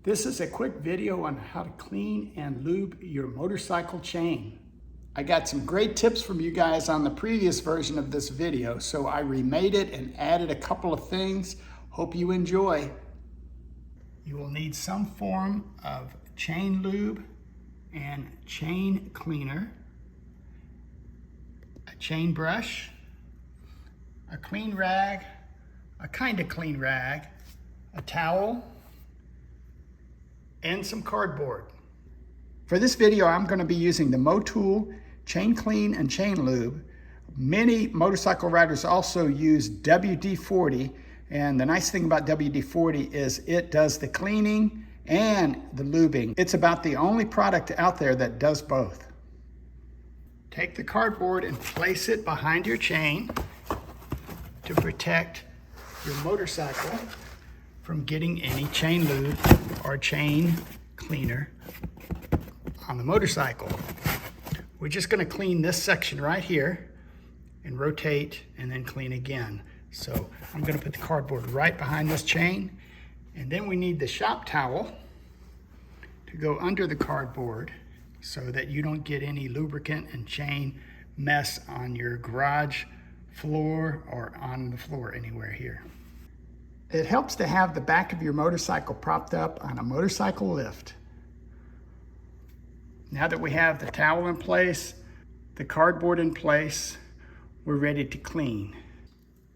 This is a quick video on how to clean and lube your motorcycle chain. I got some great tips from you guys on the previous version of this video, so I remade it and added a couple of things. Hope you enjoy. You will need some form of chain lube and chain cleaner, a chain brush, a clean rag, a kind of clean rag, a towel, and some cardboard. For this video, I'm going to be using the Motul Chain Clean and Chain Lube. Many motorcycle riders also use WD-40, and the nice thing about WD-40 is it does the cleaning and the lubing. It's about the only product out there that does both. Take the cardboard and place it behind your chain to protect your motorcycle from getting any chain lube or chain cleaner on the motorcycle. We're just going to clean this section right here and rotate and then clean again. So I'm going to put the cardboard right behind this chain, and then we need the shop towel to go under the cardboard so that you don't get any lubricant and chain mess on your garage floor or on the floor anywhere here. It helps to have the back of your motorcycle propped up on a motorcycle lift. Now that we have the towel in place, the cardboard in place, we're ready to clean.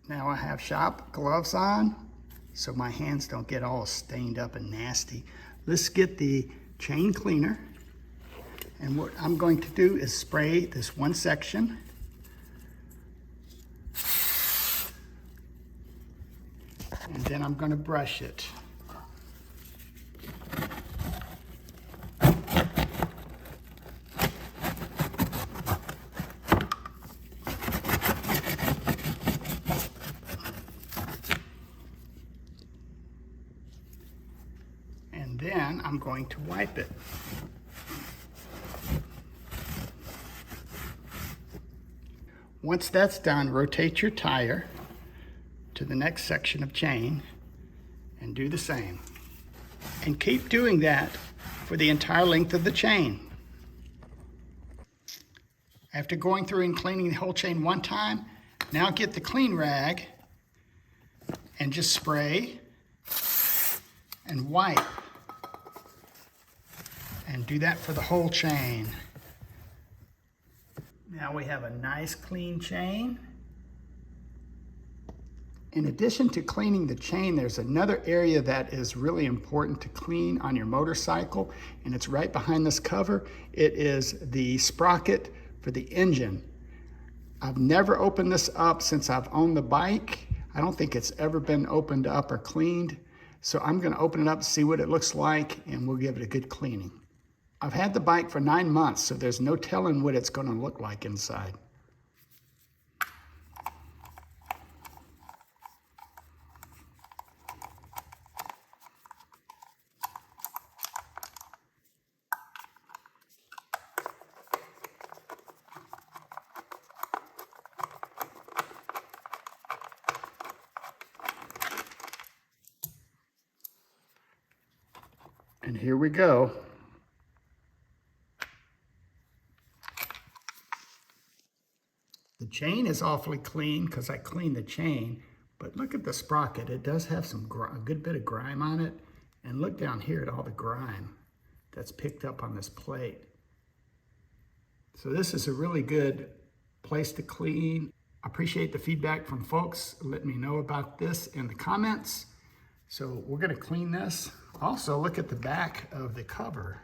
Now I have shop gloves on so my hands don't get all stained up and nasty. Let's get the chain cleaner, and what I'm going to do is spray this one section. And then I'm going to brush it. And then I'm going to wipe it. Once that's done, rotate your tire to the next section of chain and do the same. And keep doing that for the entire length of the chain. After going through and cleaning the whole chain one time, now get the clean rag and just spray and wipe. And do that for the whole chain. Now we have a nice clean chain. In addition to cleaning the chain, there's another area that is really important to clean on your motorcycle, and it's right behind this cover. It is the sprocket for the engine. I've never opened this up since I've owned the bike. I don't think it's ever been opened up or cleaned. So I'm gonna open it up, see what it looks like, and we'll give it a good cleaning. I've had the bike for 9 months, so there's no telling what it's gonna look like inside. And here we go. The chain is awfully clean because I cleaned the chain, but look at the sprocket. It does have a good bit of grime on it. And look down here at all the grime that's picked up on this plate. So this is a really good place to clean. I appreciate the feedback from folks. Let me know about this in the comments. So we're gonna clean this. Also, look at the back of the cover.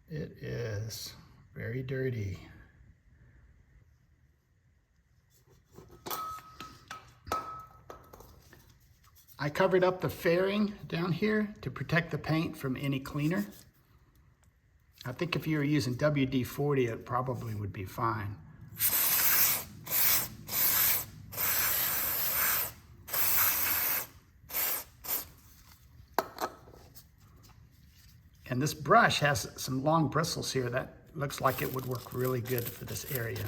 It is very dirty. I covered up the fairing down here to protect the paint from any cleaner. I think if you were using WD-40, it probably would be fine. And this brush has some long bristles here that looks like it would work really good for this area.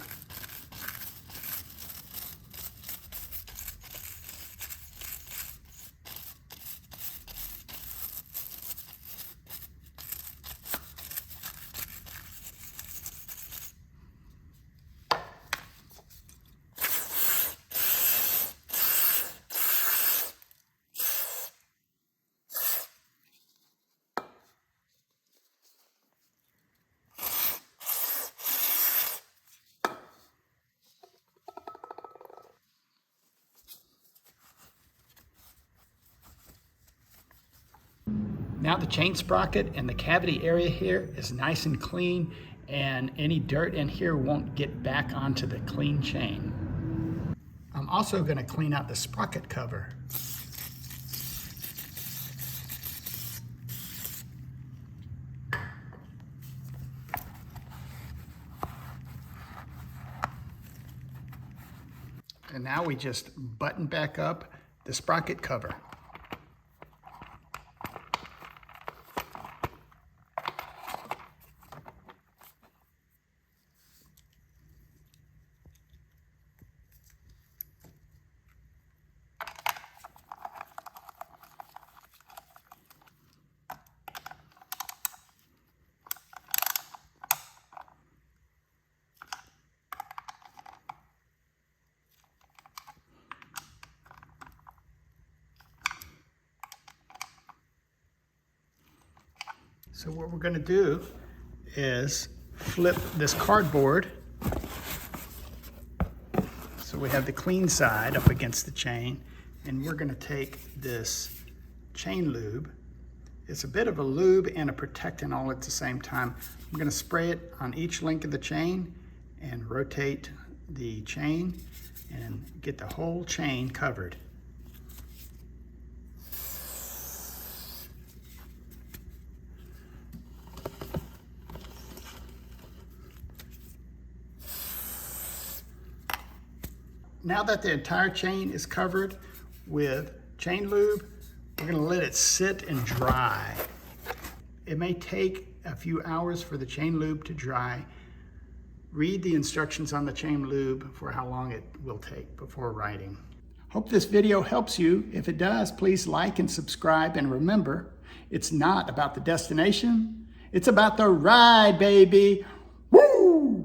Now the chain sprocket and the cavity area here is nice and clean, and any dirt in here won't get back onto the clean chain. I'm also going to clean out the sprocket cover. And now we just button back up the sprocket cover. So what we're going to do is flip this cardboard so we have the clean side up against the chain, and we're going to take this chain lube. It's a bit of a lube and a protectant all at the same time. I'm going to spray it on each link of the chain and rotate the chain and get the whole chain covered. Now that the entire chain is covered with chain lube, we're going to let it sit and dry. It may take a few hours for the chain lube to dry. Read the instructions on the chain lube for how long it will take before riding. Hope this video helps you. If it does, please like and subscribe. And remember, it's not about the destination, it's about the ride, baby. Woo!